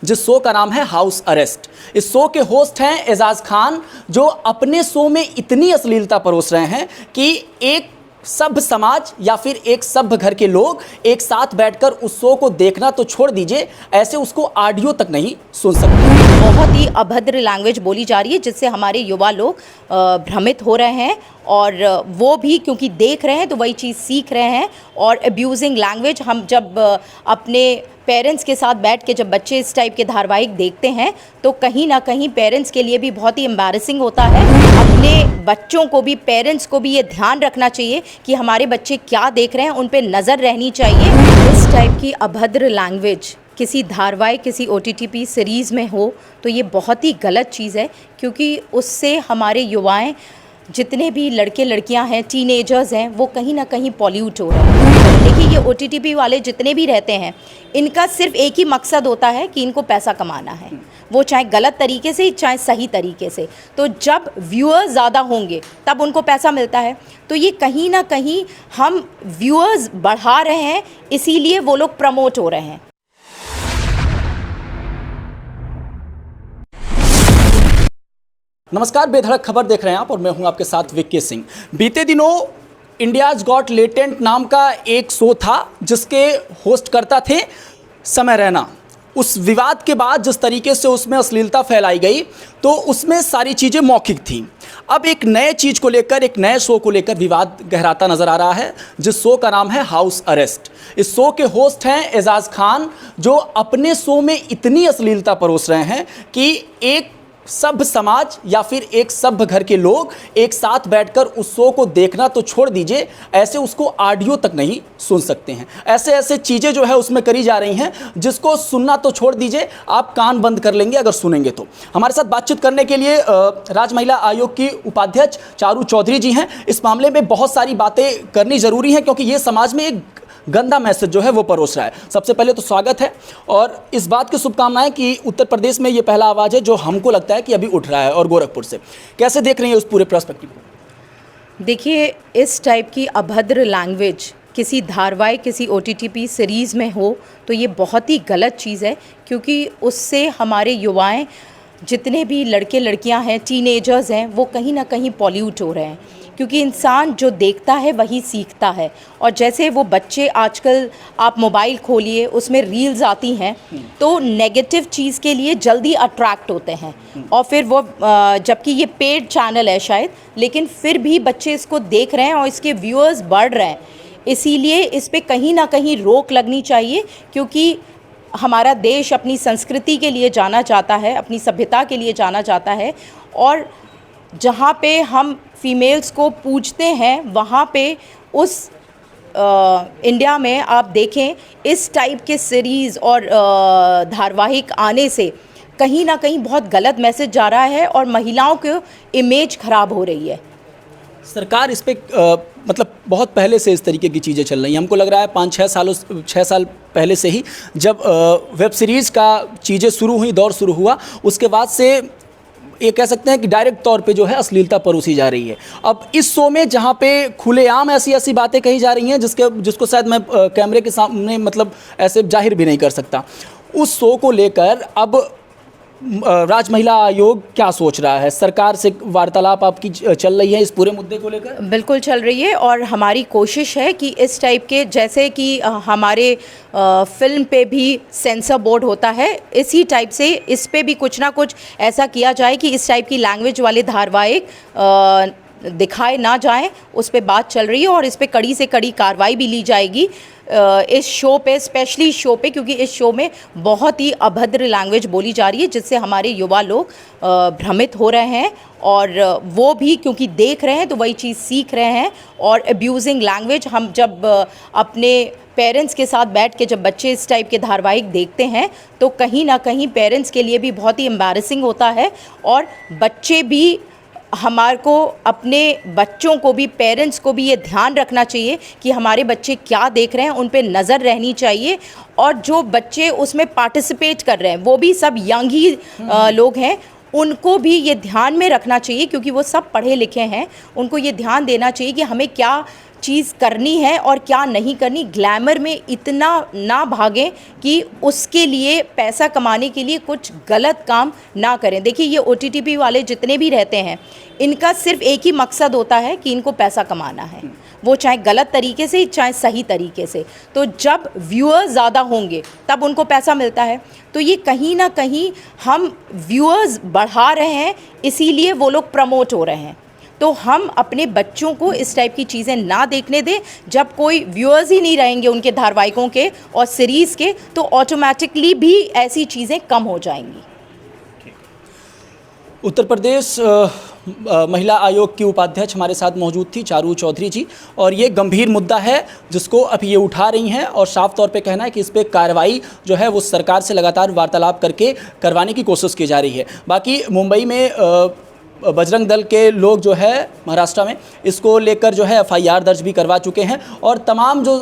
जिस शो का नाम है हाउस अरेस्ट। इस शो के होस्ट हैं एजाज खान, जो अपने शो में इतनी अश्लीलता परोस रहे हैं कि एक सभ्य समाज या फिर एक सभ्य घर के लोग एक साथ बैठकर उस शो को देखना तो छोड़ दीजिए, ऐसे उसको ऑडियो तक नहीं सुन सकते। बहुत ही अभद्र लैंग्वेज बोली जा रही है, जिससे हमारे युवा लोग भ्रमित हो रहे हैं और वो भी क्योंकि देख रहे हैं तो वही चीज़ सीख रहे हैं। और अब्यूजिंग लैंग्वेज, हम जब अपने पेरेंट्स के साथ बैठ के जब बच्चे इस टाइप के धारावाहिक देखते हैं तो कहीं ना कहीं पेरेंट्स के लिए भी बहुत ही एम्बैरेसिंग होता है। अपने बच्चों को भी, पेरेंट्स को भी ये ध्यान रखना चाहिए कि हमारे बच्चे क्या देख रहे हैं, उन पे नज़र रहनी चाहिए। इस टाइप की अभद्र लैंग्वेज किसी धारावाहिक, किसी OTT सीरीज़ में हो तो ये बहुत ही गलत चीज़ है, क्योंकि उससे हमारे युवाएं, जितने भी लड़के लड़कियां हैं, टीनेजर्स हैं, वो कहीं ना कहीं पॉल्यूट हो रहे हैं। देखिए, ये OTT वाले जितने भी रहते हैं, इनका सिर्फ एक ही मकसद होता है कि इनको पैसा कमाना है, वो चाहे गलत तरीके से चाहे सही तरीके से। तो जब व्यूअर्स ज़्यादा होंगे तब उनको पैसा मिलता है। तो ये कहीं ना कहीं हम व्यूअर्स बढ़ा रहे हैं, इसीलिए वो लोग प्रमोट हो रहे हैं। नमस्कार, बेधड़क खबर देख रहे हैं आप और मैं हूं आपके साथ विक्की सिंह। बीते दिनों इंडियाज गॉट लेटेंट नाम का एक शो था जिसके होस्ट करता थे समय रैना। उस विवाद के बाद जिस तरीके से उसमें अश्लीलता फैलाई गई तो उसमें सारी चीज़ें मौखिक थीं। अब एक नए चीज़ को लेकर, एक नए शो को लेकर विवाद गहराता नज़र आ रहा है, जिस शो का नाम है हाउस अरेस्ट। इस शो के होस्ट हैं एजाज खान, जो अपने शो में इतनी अश्लीलता परोस रहे हैं कि एक सभ्य समाज या फिर एक सभ्य घर के लोग एक साथ बैठकर उस शो को देखना तो छोड़ दीजिए, ऐसे उसको ऑडियो तक नहीं सुन सकते हैं। ऐसे ऐसे चीज़ें जो है उसमें करी जा रही हैं जिसको सुनना तो छोड़ दीजिए, आप कान बंद कर लेंगे अगर सुनेंगे तो। हमारे साथ बातचीत करने के लिए राज्य महिला आयोग की उपाध्यक्ष चारू चौधरी जी हैं। इस मामले में बहुत सारी बातें करनी ज़रूरी हैं क्योंकि ये समाज में एक गंदा मैसेज जो है वो परोस रहा है। सबसे पहले तो स्वागत है और इस बात की शुभकामनाएं कि उत्तर प्रदेश में ये पहला आवाज़ है जो हमको लगता है कि अभी उठ रहा है। और गोरखपुर से कैसे देख रही हैं उस पूरे पर्सपेक्टिव को? देखिए, इस टाइप की अभद्र लैंग्वेज किसी धारावाहिक, किसी OTT सीरीज़ में हो तो ये बहुत ही गलत चीज़ है, क्योंकि उससे हमारे युवाएं, जितने भी लड़के लड़कियां हैं, टीनेजर्स हैं, वो कहीं ना कहीं पॉल्यूट हो रहे हैं। क्योंकि इंसान जो देखता है वही सीखता है। और जैसे वो बच्चे आजकल, आप मोबाइल खोलिए, उसमें रील्स आती हैं तो नेगेटिव चीज़ के लिए जल्दी अट्रैक्ट होते हैं। और फिर वो जबकि ये पेड चैनल है शायद, लेकिन फिर भी बच्चे इसको देख रहे हैं और इसके व्यूअर्स बढ़ रहे हैं। इसीलिए इस पे कहीं ना कहीं रोक लगनी चाहिए, क्योंकि हमारा देश अपनी संस्कृति के लिए जाना जाता है, अपनी सभ्यता के लिए जाना जाता है। और जहाँ पे हम फीमेल्स को पूजते हैं, वहाँ पे उस इंडिया में आप देखें, इस टाइप के सीरीज़ और धारावाहिक आने से कहीं ना कहीं बहुत गलत मैसेज जा रहा है और महिलाओं की इमेज ख़राब हो रही है। सरकार इस पर मतलब बहुत पहले से इस तरीके की चीज़ें चल रही हैं। हमको लग रहा है 6 साल पहले से ही जब वेब सीरीज़ का चीज़ें शुरू हुई, दौर शुरू हुआ, उसके बाद से ये कह सकते हैं कि डायरेक्ट तौर पे जो है अश्लीलता परोसी जा रही है। अब इस शो में जहाँ पे खुलेआम ऐसी ऐसी बातें कही जा रही हैं जिसको शायद मैं कैमरे के सामने मतलब ऐसे जाहिर भी नहीं कर सकता, उस शो को लेकर अब राज्य महिला आयोग क्या सोच रहा है? सरकार से वार्तालाप आपकी चल रही है इस पूरे मुद्दे को लेकर? बिल्कुल चल रही है और हमारी कोशिश है कि इस टाइप के, जैसे कि हमारे फिल्म पे भी सेंसर बोर्ड होता है, इसी टाइप से इस पे भी कुछ ना कुछ ऐसा किया जाए कि इस टाइप की लैंग्वेज वाले धारावाहिक दिखाए ना जाएं। उस पे बात चल रही है और इस पे कड़ी से कड़ी कार्रवाई भी ली जाएगी इस शो पे, स्पेशली इस शो पे, क्योंकि इस शो में बहुत ही अभद्र लैंग्वेज बोली जा रही है, जिससे हमारे युवा लोग भ्रमित हो रहे हैं और वो भी क्योंकि देख रहे हैं तो वही चीज़ सीख रहे हैं। और अब्यूजिंग लैंग्वेज, हम जब अपने पेरेंट्स के साथ बैठ के जब बच्चे इस टाइप के धारावाहिक देखते हैं तो कहीं ना कहीं पेरेंट्स के लिए भी बहुत ही एम्बैरेसिंग होता है। और बच्चे भी, हमारे को अपने बच्चों को भी, पेरेंट्स को भी ये ध्यान रखना चाहिए कि हमारे बच्चे क्या देख रहे हैं, उन पे नज़र रहनी चाहिए। और जो बच्चे उसमें पार्टिसिपेट कर रहे हैं वो भी सब यंग ही लोग हैं, उनको भी ये ध्यान में रखना चाहिए, क्योंकि वो सब पढ़े लिखे हैं। उनको ये ध्यान देना चाहिए कि हमें क्या चीज़ करनी है और क्या नहीं करनी। ग्लैमर में इतना ना भागें कि उसके लिए पैसा कमाने के लिए कुछ गलत काम ना करें। देखिए ये OTT वाले जितने भी रहते हैं, इनका सिर्फ एक ही मकसद होता है कि इनको पैसा कमाना है, वो चाहे गलत तरीके से चाहे सही तरीके से। तो जब व्यूअर्स ज़्यादा होंगे तब उनको पैसा मिलता है। तो ये कहीं ना कहीं हम व्यूअर्स बढ़ा रहे हैं, इसीलिए वो लोग प्रमोट हो रहे हैं। तो हम अपने बच्चों को इस टाइप की चीज़ें ना देखने दें। जब कोई व्यूअर्स ही नहीं रहेंगे उनके धारावाहिकों के और सीरीज़ के, तो ऑटोमेटिकली भी ऐसी चीज़ें कम हो जाएंगी। उत्तर प्रदेश महिला आयोग की उपाध्यक्ष हमारे साथ मौजूद थी चारू चौधरी जी, और ये गंभीर मुद्दा है जिसको अभी ये उठा रही हैं और साफ तौर पे कहना है कि इस पर कार्रवाई जो है वो सरकार से लगातार वार्तालाप करके करवाने की कोशिश की जा रही है। बाकी मुंबई में बजरंग दल के लोग जो है महाराष्ट्र में इसको लेकर जो है FIR दर्ज भी करवा चुके हैं, और तमाम जो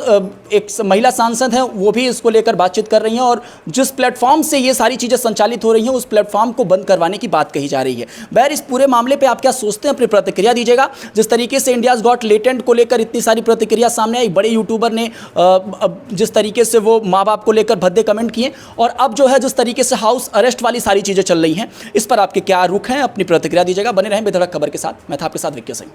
एक महिला सांसद हैं वो भी इसको लेकर बातचीत कर रही हैं, और जिस प्लेटफॉर्म से ये सारी चीज़ें संचालित हो रही हैं उस प्लेटफॉर्म को बंद करवाने की बात कही जा रही है। बहर इस पूरे मामले पे आप क्या सोचते हैं, अपनी प्रतिक्रिया दीजिएगा। जिस तरीके से इंडियाज़ गॉट लेटेंट को लेकर इतनी सारी प्रतिक्रिया सामने आई, बड़े यूट्यूबर ने जिस तरीके से वो माँ बाप को लेकर भद्दे कमेंट किए, और अब जो है जिस तरीके से हाउस अरेस्ट वाली सारी चीज़ें चल रही हैं, इस पर आपके क्या रुख हैं, अपनी प्रतिक्रिया दीजिएगा। बने रहें बेधड़क खबर के साथ। मैं था आपके साथ विक्की सिंह।